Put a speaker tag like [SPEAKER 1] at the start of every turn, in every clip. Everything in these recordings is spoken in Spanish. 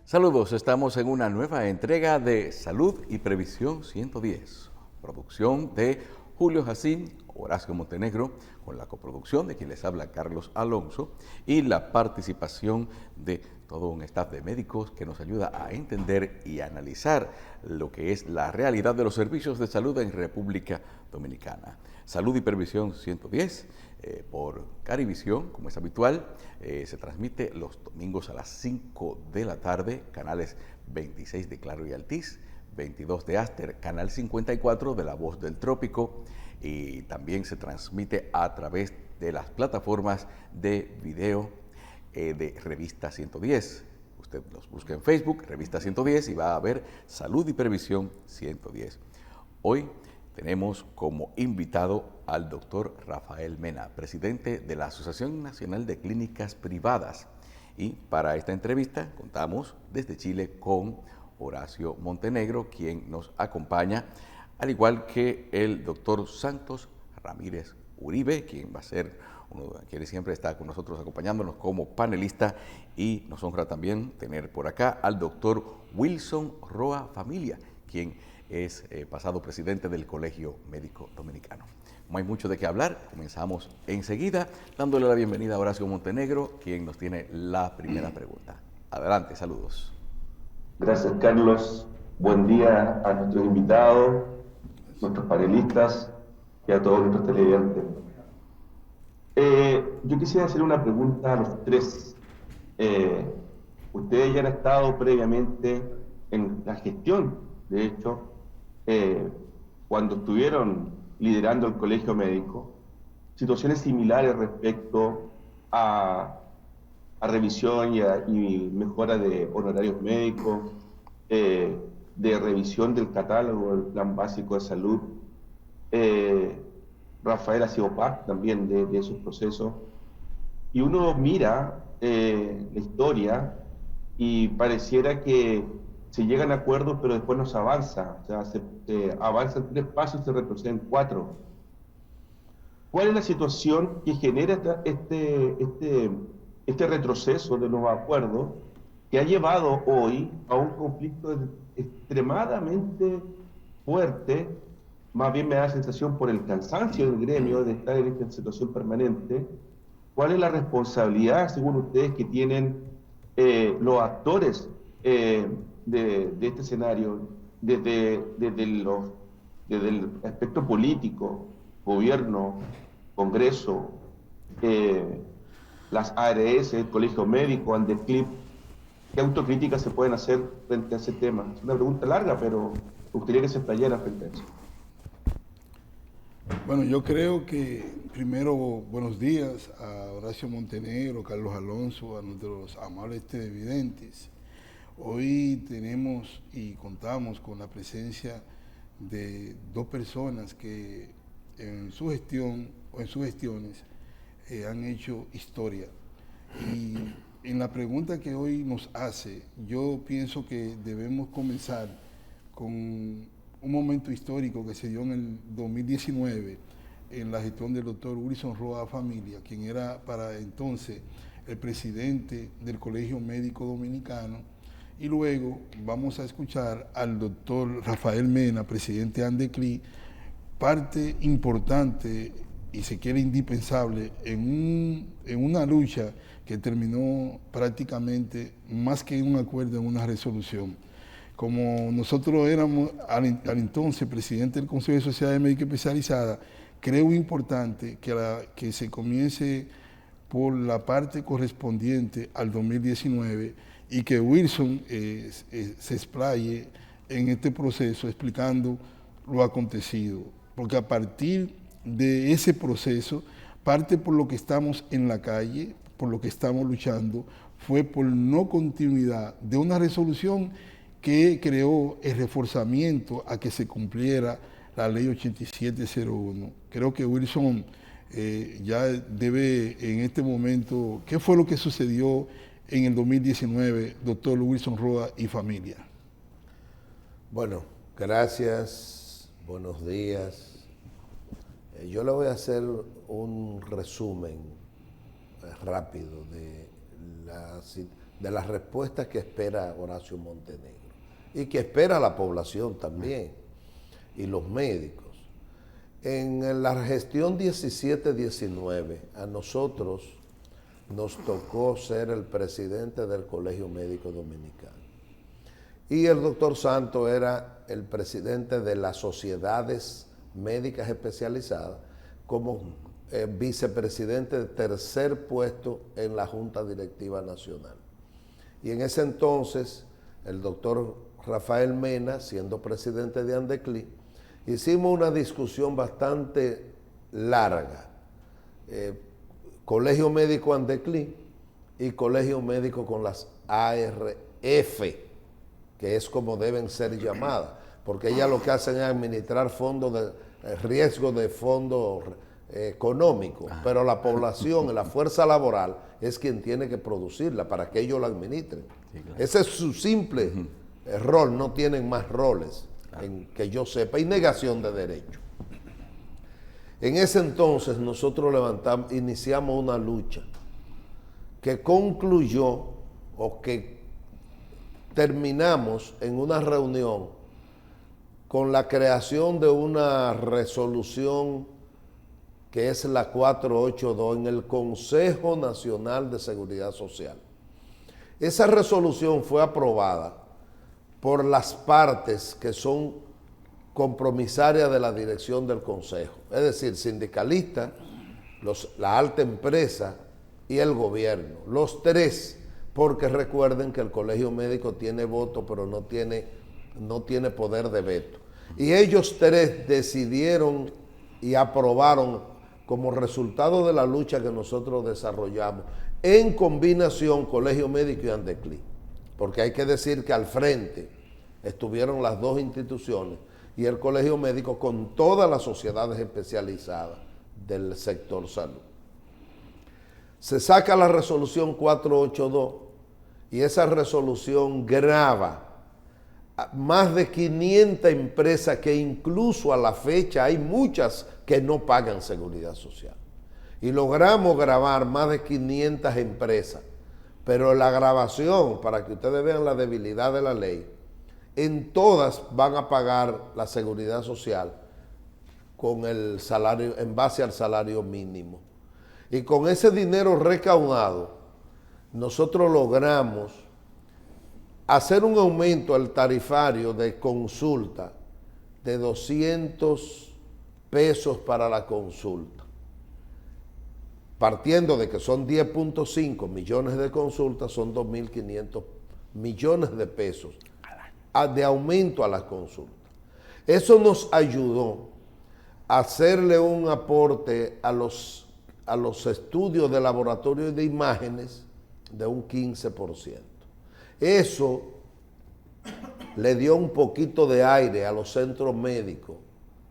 [SPEAKER 1] Saludos, estamos en una nueva entrega de Salud y Previsión 110, producción de Julio Jacín, Horacio Montenegro, con la coproducción de quien les habla Carlos Alonso y la participación de todo un staff de médicos que nos ayuda a entender y analizar lo que es la realidad de los servicios de salud en República Dominicana. Salud y Previsión 110 por Carivisión, como es habitual, se transmite los domingos a las 5 de la tarde, canales 26 de Claro y Altiz, 22 de Aster, canal 54 de La Voz del Trópico, y también se transmite a través de las plataformas de video de Revista 110. Usted los busca en Facebook, Revista 110, y va a ver Salud y Previsión 110. Hoy tenemos como invitado al doctor Rafael Mena, presidente de la Asociación Nacional de Clínicas Privadas. Y para esta entrevista contamos desde Chile con Horacio Montenegro, quien nos acompaña, al igual que el doctor Santos Ramírez Uribe, quien va a ser quien siempre está con nosotros acompañándonos como panelista, y nos honra también tener por acá al doctor Wilson Roa Familia, quien es pasado presidente del Colegio Médico Dominicano. Como hay mucho de qué hablar, comenzamos enseguida dándole la bienvenida a Horacio Montenegro, quien nos tiene la primera pregunta. Adelante, saludos.
[SPEAKER 2] Gracias, Carlos. Buen día a nuestros invitados, nuestros panelistas y a todos nuestros televidentes. Yo quisiera hacer una pregunta a los tres. Ustedes ya han estado previamente en la gestión, de hecho, cuando estuvieron liderando el colegio médico, situaciones similares respecto a revisión y mejora de honorarios médicos, de revisión del catálogo del Plan Básico de Salud. Rafael ha sido parte también de esos procesos. Y uno mira la historia y pareciera que se llegan a acuerdos, pero después no se avanza. O sea, se avanzan 3 pasos y se retroceden 4. ¿Cuál es la situación que genera este retroceso de los acuerdos que ha llevado hoy a un conflicto extremadamente fuerte? Más bien me da la sensación por el cansancio del gremio de estar en esta situación permanente. ¿Cuál es la responsabilidad, según ustedes, que tienen los actores de este escenario desde el aspecto político, gobierno, Congreso, las ARS, el Colegio Médico, Andeclip? ¿Qué autocríticas se pueden hacer frente a ese tema? Es una pregunta larga, pero me gustaría que se explayara frente a eso.
[SPEAKER 3] Bueno, yo creo que primero buenos días a Horacio Montenegro, Carlos Alonso, a nuestros amables televidentes. Hoy tenemos y contamos con la presencia de 2 personas que en su gestión o en sus gestiones han hecho historia. Y en la pregunta que hoy nos hace, yo pienso que debemos comenzar con un momento histórico que se dio en el 2019 en la gestión del doctor Wilson Roa Familia, quien era para entonces el presidente del Colegio Médico Dominicano, y luego vamos a escuchar al doctor Rafael Mena, presidente de Andeclip, parte importante y se quiere indispensable en una lucha que terminó prácticamente más que en un acuerdo, en una resolución. Como nosotros éramos al entonces presidente del Consejo de Sociedades Médicas Especializadas, creo importante que se comience por la parte correspondiente al 2019 y que Wilson se explaye en este proceso explicando lo acontecido, porque a partir de ese proceso, parte por lo que estamos en la calle, por lo que estamos luchando, fue por no continuidad de una resolución que creó el reforzamiento a que se cumpliera la ley 8701. Creo que Wilson ya debe en este momento, ¿qué fue lo que sucedió en el 2019, doctor Wilson Roa y familia?
[SPEAKER 4] Bueno, gracias, buenos días. Yo le voy a hacer un resumen rápido de las respuestas que espera Horacio Montenegro y que espera la población también y los médicos. En la gestión 17-19 a nosotros nos tocó ser el presidente del Colegio Médico Dominicano y el doctor Santos era el presidente de las sociedades médicas especializadas como vicepresidente de tercer puesto en la Junta Directiva Nacional. Y en ese entonces, el doctor Rafael Mena, siendo presidente de Andeclí, hicimos una discusión bastante larga. Colegio Médico Andeclí y Colegio Médico con las ARF, que es como deben ser llamadas, porque ellas lo que hacen es administrar fondos de riesgo de fondos económicos, pero la población, la fuerza laboral, es quien tiene que producirla para que ellos la administren. Sí, claro. Ese es su simple rol, no tienen más roles, claro, en que yo sepa, y negación de derechos. En ese entonces nosotros iniciamos una lucha que concluyó o que terminamos en una reunión con la creación de una resolución que es la 482 en el Consejo Nacional de Seguridad Social. Esa resolución fue aprobada por las partes que son compromisarias de la dirección del Consejo, es decir, sindicalistas, la alta empresa y el gobierno, los tres, porque recuerden que el Colegio Médico tiene voto, pero no tiene poder de veto. Y ellos tres decidieron y aprobaron como resultado de la lucha que nosotros desarrollamos, en combinación Colegio Médico y Andeclí, porque hay que decir que al frente estuvieron las dos instituciones y el Colegio Médico con todas las sociedades especializadas del sector salud. Se saca la resolución 482 y esa resolución grava a más de 500 empresas que incluso a la fecha hay muchas que no pagan seguridad social. Y logramos grabar más de 500 empresas, pero la grabación, para que ustedes vean la debilidad de la ley, en todas van a pagar la seguridad social con el salario, en base al salario mínimo. Y con ese dinero recaudado, nosotros logramos hacer un aumento al tarifario de consulta de 200 pesos para la consulta. Partiendo de que son 10.5 millones de consultas, son 2.500 millones de pesos de aumento a las consultas. Eso nos ayudó a hacerle un aporte a los estudios de laboratorio de imágenes de un 15%. Eso le dio un poquito de aire a los centros médicos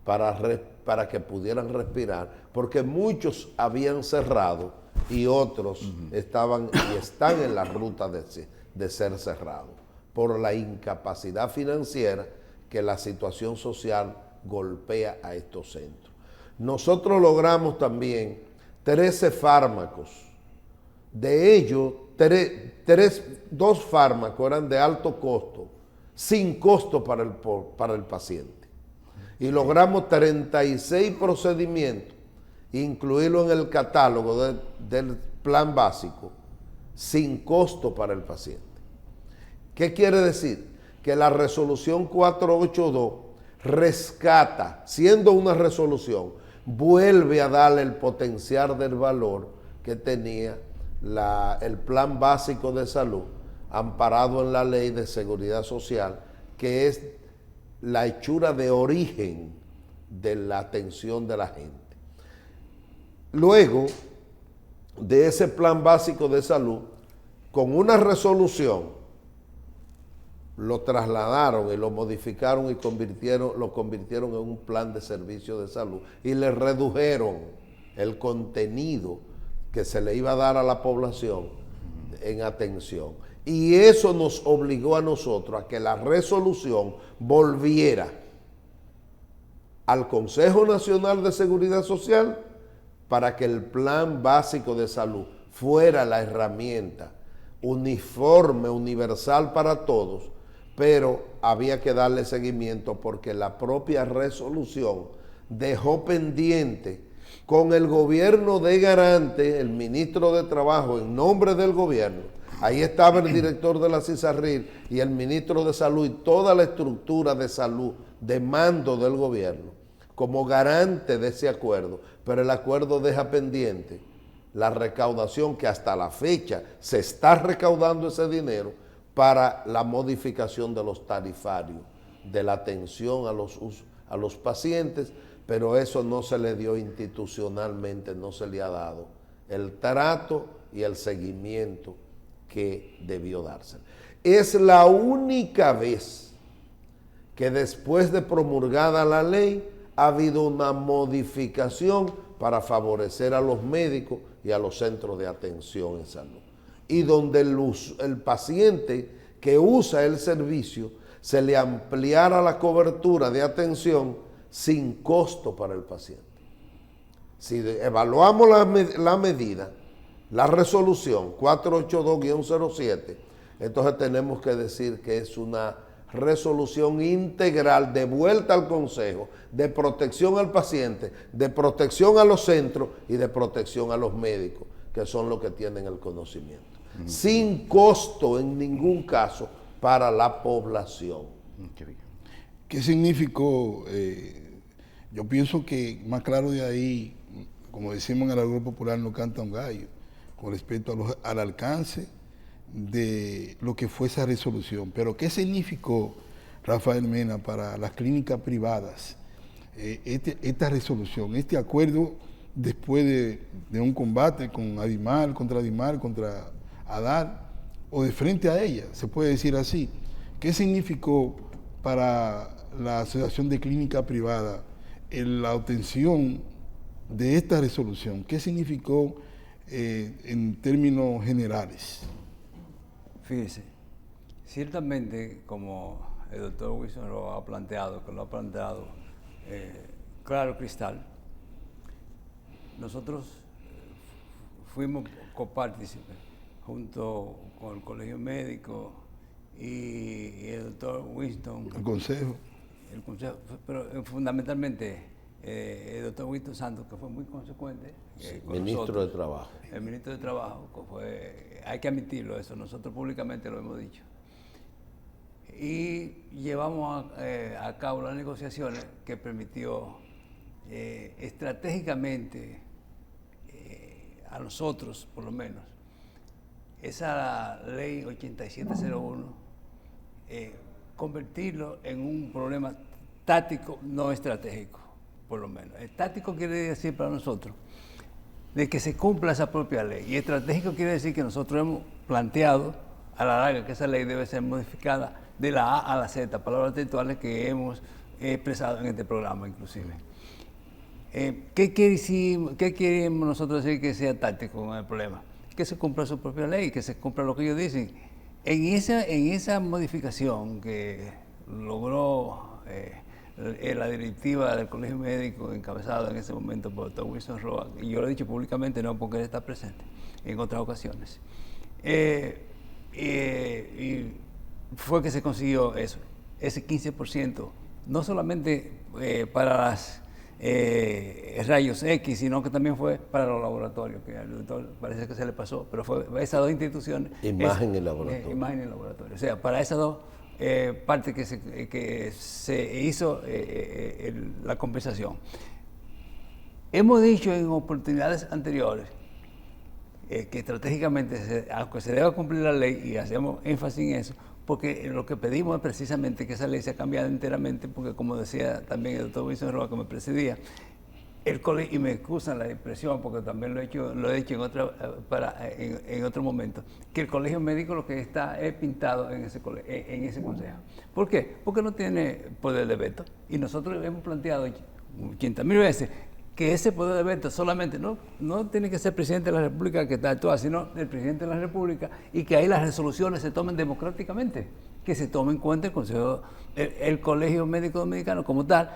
[SPEAKER 4] para que pudieran respirar, porque muchos habían cerrado y otros estaban y están en la ruta de ser cerrados por la incapacidad financiera que la situación social golpea a estos centros. Nosotros logramos también 13 fármacos, de ellos 2 fármacos eran de alto costo, sin costo para el paciente. Y logramos 36 procedimientos, incluirlo en el catálogo del plan básico, sin costo para el paciente. ¿Qué quiere decir? Que la resolución 482 rescata, siendo una resolución, vuelve a darle el potencial del valor que tenía el plan básico de salud, amparado en la ley de seguridad social, que es la hechura de origen de la atención de la gente. Luego de ese plan básico de salud, con una resolución, lo trasladaron y lo modificaron y lo convirtieron en un plan de servicio de salud y le redujeron el contenido que se le iba a dar a la población en atención. Y eso nos obligó a nosotros a que la resolución volviera al Consejo Nacional de Seguridad Social para que el plan básico de salud fuera la herramienta uniforme, universal para todos, pero había que darle seguimiento porque la propia resolución dejó pendiente con el gobierno de garante, el ministro de Trabajo en nombre del gobierno. Ahí estaba el director de la CISARRIL y el ministro de Salud y toda la estructura de salud de mando del gobierno como garante de ese acuerdo, pero el acuerdo deja pendiente la recaudación, que hasta la fecha se está recaudando ese dinero para la modificación de los tarifarios, de la atención a los pacientes, pero eso no se le dio institucionalmente, no se le ha dado el trato y el seguimiento que debió darse. Es la única vez que después de promulgada la ley ha habido una modificación para favorecer a los médicos y a los centros de atención en salud. Y donde el paciente que usa el servicio se le ampliara la cobertura de atención sin costo para el paciente. Si evaluamos la medida, la resolución 482-07, entonces tenemos que decir que es una resolución integral de vuelta al Consejo, de protección al paciente, de protección a los centros y de protección a los médicos, que son los que tienen el conocimiento. Sin costo en ningún caso para la población.
[SPEAKER 3] ¿Qué significó? Yo pienso que más claro de ahí, como decimos en el Agro Popular, no canta un gallo, con respecto al alcance de lo que fue esa resolución. Pero ¿qué significó, Rafael Mena, para las clínicas privadas esta resolución, este acuerdo después de un combate con Adimar, contra ADAR, o de frente a ella, se puede decir así? ¿Qué significó para la Asociación de Clínica Privada la obtención de esta resolución? ¿Qué significó en términos generales?
[SPEAKER 5] Fíjese, ciertamente, como el doctor Wilson lo ha planteado, claro cristal, nosotros fuimos copartícipes junto con el Colegio Médico y el doctor Winston.
[SPEAKER 3] El Consejo.
[SPEAKER 5] El Consejo, pero fundamentalmente el doctor Winston Santos, que fue muy consecuente.
[SPEAKER 4] Ministro de Trabajo.
[SPEAKER 5] El ministro de Trabajo, que fue, hay que admitirlo eso, nosotros públicamente lo hemos dicho. Y llevamos a cabo las negociaciones que permitió estratégicamente a nosotros, por lo menos, esa ley 8701, convertirlo en un problema táctico, no estratégico, por lo menos. Táctico quiere decir para nosotros de que se cumpla esa propia ley, y estratégico quiere decir que nosotros hemos planteado a la larga que esa ley debe ser modificada de la A a la Z, palabras textuales que hemos expresado en este programa inclusive. ¿Qué queremos nosotros decir que sea táctico con el problema? Que se cumpla su propia ley, que se cumpla lo que ellos dicen. En esa modificación que logró la directiva del Colegio Médico, encabezada en ese momento por el doctor Wilson Roa, y yo lo he dicho públicamente, no porque él está presente en otras ocasiones, y fue que se consiguió eso, ese 15%, no solamente para las rayos X, sino que también fue para los laboratorios, que al doctor parece que se le pasó, pero fue esas dos instituciones.
[SPEAKER 4] Imagen y laboratorio.
[SPEAKER 5] Imagen y laboratorio. O sea, para esas dos partes que se hizo la compensación. Hemos dicho en oportunidades anteriores que estratégicamente, aunque se deba cumplir la ley, y hacemos énfasis en eso, porque lo que pedimos es precisamente que esa ley sea cambiada enteramente, porque como decía también el doctor Wilson Roa, que me precedía, el colegio, y me excusan la expresión porque también lo he dicho en otro momento, que el colegio médico lo que está es pintado en ese consejo. ¿Por qué? Porque no tiene poder de veto, y nosotros hemos planteado 80.000 veces que ese poder de veto solamente no tiene que ser el presidente de la República que está actuando, sino el presidente de la República, y que ahí las resoluciones se tomen democráticamente, que se tome en cuenta el Consejo, el Colegio Médico Dominicano como tal,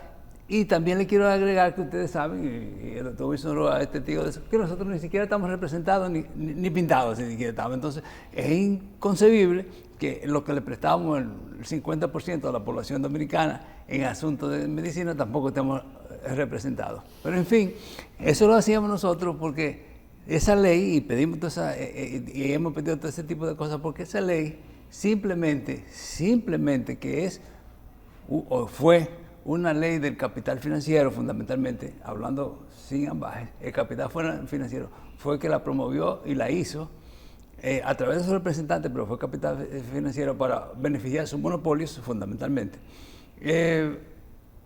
[SPEAKER 5] Y también le quiero agregar que ustedes saben, y el doctor Wilson Roa es testigo de eso, que nosotros ni siquiera estamos representados ni pintados, ni siquiera estamos. Entonces, es inconcebible que lo que le prestamos el 50% a la población dominicana en asuntos de medicina tampoco estemos representados. Pero en fin, eso lo hacíamos nosotros porque esa ley, y pedimos y hemos pedido todo ese tipo de cosas, porque esa ley simplemente que es o fue una ley del capital financiero, fundamentalmente, hablando sin ambajes, el capital financiero fue el que la promovió y la hizo a través de sus representantes, pero fue capital financiero para beneficiar sus monopolios, fundamentalmente.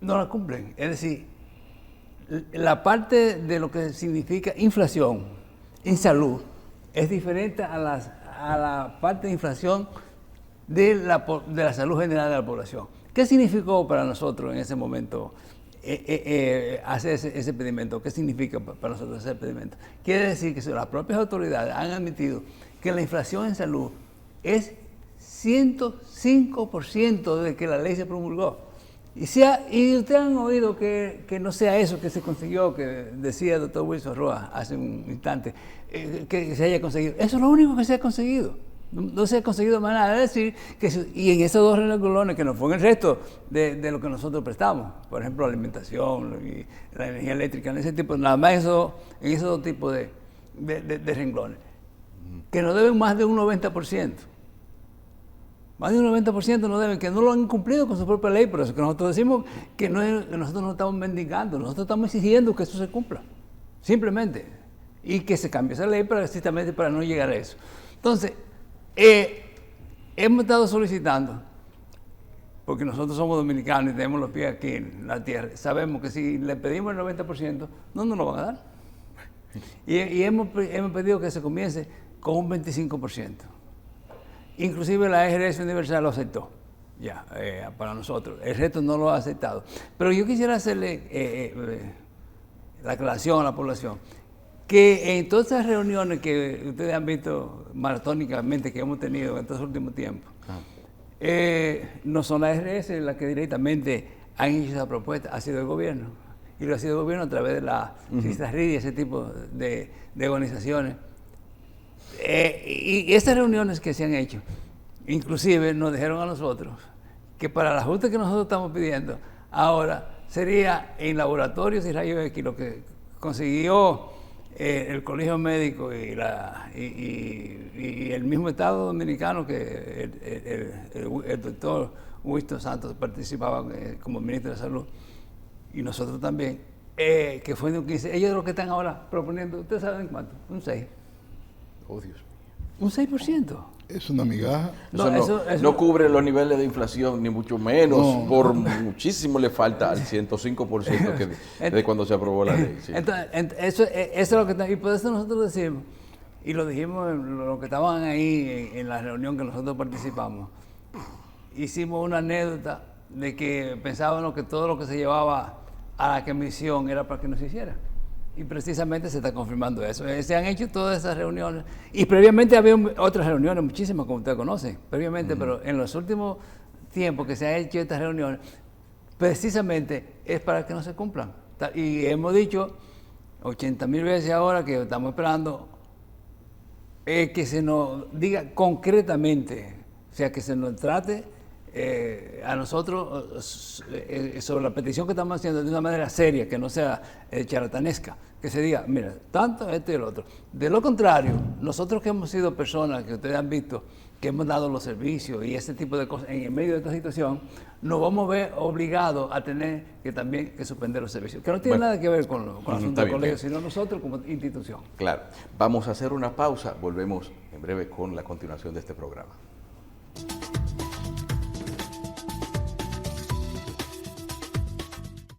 [SPEAKER 5] No la cumplen. Es decir, la parte de lo que significa inflación en salud es diferente a la parte de inflación de la salud general de la población. ¿Qué significó para nosotros en ese momento hacer ese pedimento? ¿Qué significa para nosotros ese pedimento? Quiere decir que las propias autoridades han admitido que la inflación en salud es 105% desde que la ley se promulgó. Y ustedes han oído que no sea eso que se consiguió, que decía el doctor Wilson Roa hace un instante, que se haya conseguido. Eso es lo único que se ha conseguido. No se ha conseguido más nada. Es decir, y en esos 2 renglones que no fue en el resto de lo que nosotros prestamos, por ejemplo, la alimentación y la energía eléctrica, en ese tipo, nada más en esos 2 tipos de renglones, que no deben más de un 90%. Más de un 90% no deben, que no lo han cumplido con su propia ley. Por eso que nosotros decimos que nosotros no estamos mendigando, nosotros estamos exigiendo que eso se cumpla, simplemente, y que se cambie esa ley precisamente para no llegar a eso. Entonces, hemos estado solicitando, porque nosotros somos dominicanos y tenemos los pies aquí en la tierra, sabemos que si le pedimos el 90%, no nos lo van a dar. Y hemos pedido que se comience con un 25%. Inclusive la EGRS Universal lo aceptó, ya, para nosotros. El resto no lo ha aceptado. Pero yo quisiera hacerle la aclaración a la población, que en todas esas reuniones que ustedes han visto maratónicamente que hemos tenido en estos últimos tiempos, no son las EGRS las que directamente han hecho esa propuesta, ha sido el gobierno. Y lo ha sido el gobierno a través de la CISARRID y ese tipo de organizaciones. Y estas reuniones que se han hecho, inclusive nos dijeron a nosotros que para el ajuste que nosotros estamos pidiendo, ahora sería en laboratorios y rayos X lo que consiguió el Colegio Médico y el mismo Estado Dominicano, que el doctor Winston Santos participaba como ministro de Salud, y nosotros también, que fue de un 15. Ellos lo que están ahora proponiendo, ¿ustedes saben cuánto? Un 6.
[SPEAKER 1] Oh, Dios mío.
[SPEAKER 5] Un 6%.
[SPEAKER 3] Es una migaja.
[SPEAKER 1] Eso no cubre los niveles de inflación, ni mucho menos.
[SPEAKER 3] No.
[SPEAKER 1] Por muchísimo le falta al 105% de cuando se aprobó la ley. Sí.
[SPEAKER 5] Entonces, eso es lo que está. Y por eso nosotros decimos, y lo dijimos los que estaban ahí en la reunión que nosotros participamos, hicimos una anécdota de que pensábamos que todo lo que se llevaba a la comisión era para que no se hiciera. Y precisamente se está confirmando eso. Se han hecho todas esas reuniones. Y previamente había otras reuniones, muchísimas, como ustedes conocen, previamente, pero en los últimos tiempos que se han hecho estas reuniones, precisamente es para que no se cumplan. Y hemos dicho 80,000 veces ahora que estamos esperando que se nos diga concretamente, o sea, que se nos trate a nosotros sobre la petición que estamos haciendo de una manera seria, que no sea charlatanesca, que se diga, mira, tanto esto y el otro. De lo contrario, nosotros que hemos sido personas que ustedes han visto, que hemos dado los servicios y ese tipo de cosas en el medio de esta situación, nos vamos a ver obligados a tener que también que suspender los servicios, que no tiene nada que ver con el asunto del colegio, sino nosotros como institución.
[SPEAKER 1] Claro. Vamos a hacer una pausa, volvemos en breve con la continuación de este programa.